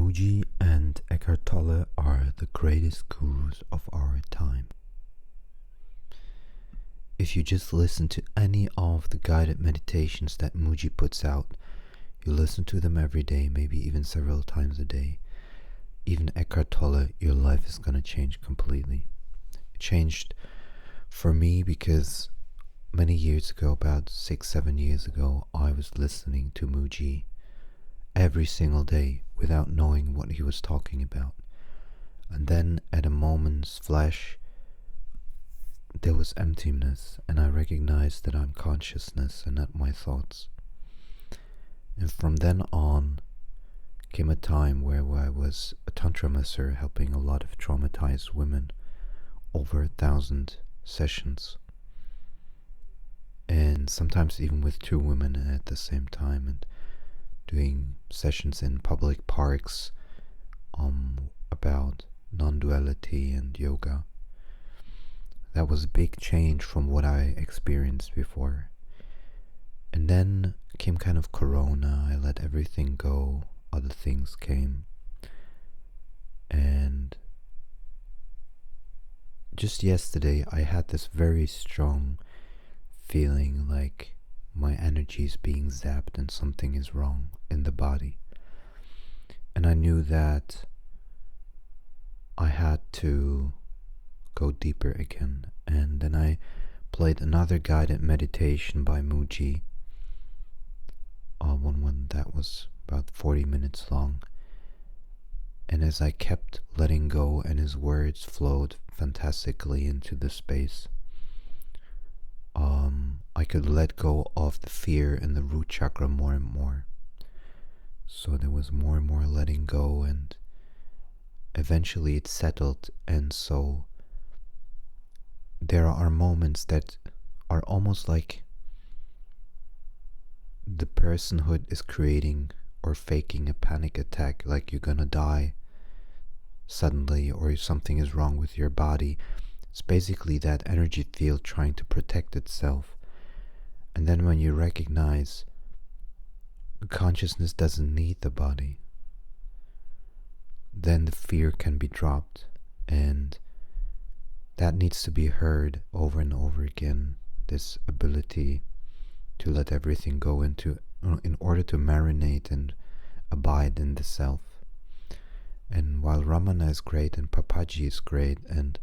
Mooji and Eckhart Tolle are the greatest gurus of our time. If you just listen to any of the guided meditations that Mooji puts out, you listen to them every day, maybe even several times a day, even Eckhart Tolle, your life is going to change completely. It changed for me because many years ago, about 6-7 years ago, I was listening to Mooji every single day without knowing what he was talking about. And then at a moment's flash, there was emptiness, and I recognized that I'm consciousness and not my thoughts. And from then on came a time where I was a tantra master helping a lot of traumatized women, over 1,000 sessions, and sometimes even with 2 women at the same time, and doing sessions in public parks about non-duality and yoga. That was a big change from what I experienced before. And then came kind of Corona. I let everything go. Other things came. And just yesterday I had this very strong feeling like my energy is being zapped and something is wrong in the body. And I knew that I had to go deeper again. And then I played another guided meditation by Mooji, one that was about 40 minutes long. And as I kept letting go and his words flowed fantastically into the space, I could let go of the fear in the root chakra more and more. So there was more and more letting go, and eventually it settled. And so there are moments that are almost like the personhood is creating or faking a panic attack, like you're gonna die suddenly or something is wrong with your body. It's basically that energy field trying to protect itself. And then when you recognize consciousness doesn't need the body, then the fear can be dropped, and that needs to be heard over and over again, this ability to let everything go into, in order to marinate and abide in the self. And while Ramana is great and Papaji is great, and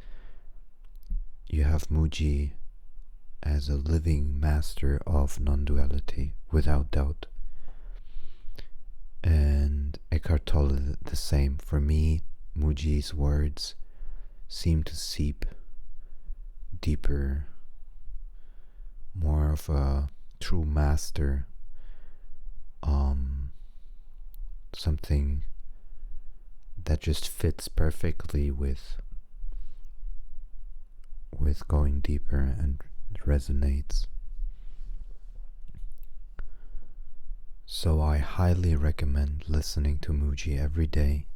you have Mooji as a living master of non-duality, without doubt, and Eckhart Tolle the same. For me, Mooji's words seem to seep deeper, more of a true master, something that just fits perfectly with going deeper, and it resonates. So I highly recommend listening to Mooji every day.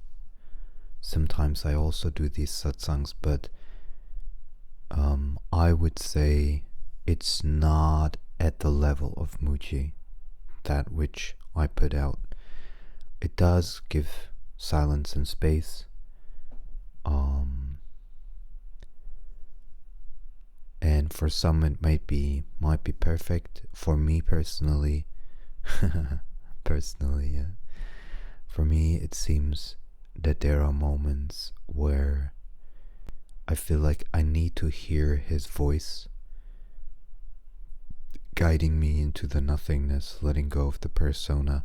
Sometimes I also do these satsangs, but I would say it's not at the level of Mooji, that which I put out. It does give silence and space, and for some it might be perfect. For me personally, for me it seems that there are moments where I feel like I need to hear his voice guiding me into the nothingness, letting go of the persona.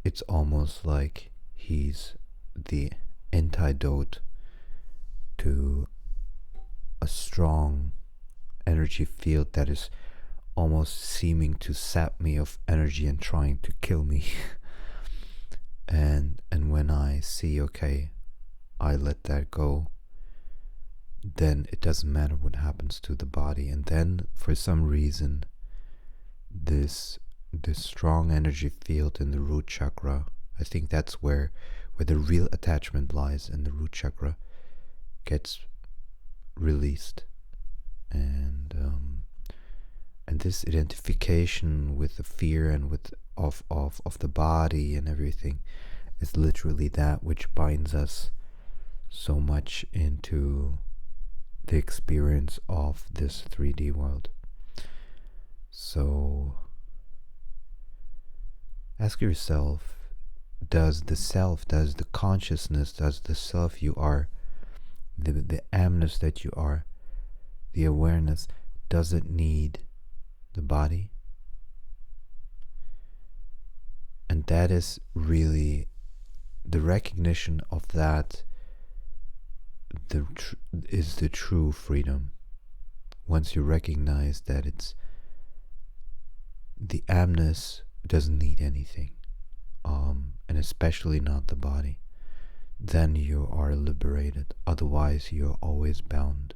It's almost like he's the antidote to a strong energy field that is almost seeming to sap me of energy and trying to kill me. and when I see, okay, I let that go, then it doesn't matter what happens to the body. And then for some reason this strong energy field in the root chakra, I think that's where the real attachment lies, in the root chakra, gets released, and this identification with the fear and with of the body and everything, is literally that which binds us so much into the experience of this 3D world. So ask yourself, does the self, does the consciousness, does the self you are, the amness that you are, the awareness, does it need the body? And that is really the recognition of that is the true freedom. Once you recognize that it's the amness doesn't need anything, and especially not the body, then you are liberated. Otherwise, you're always bound.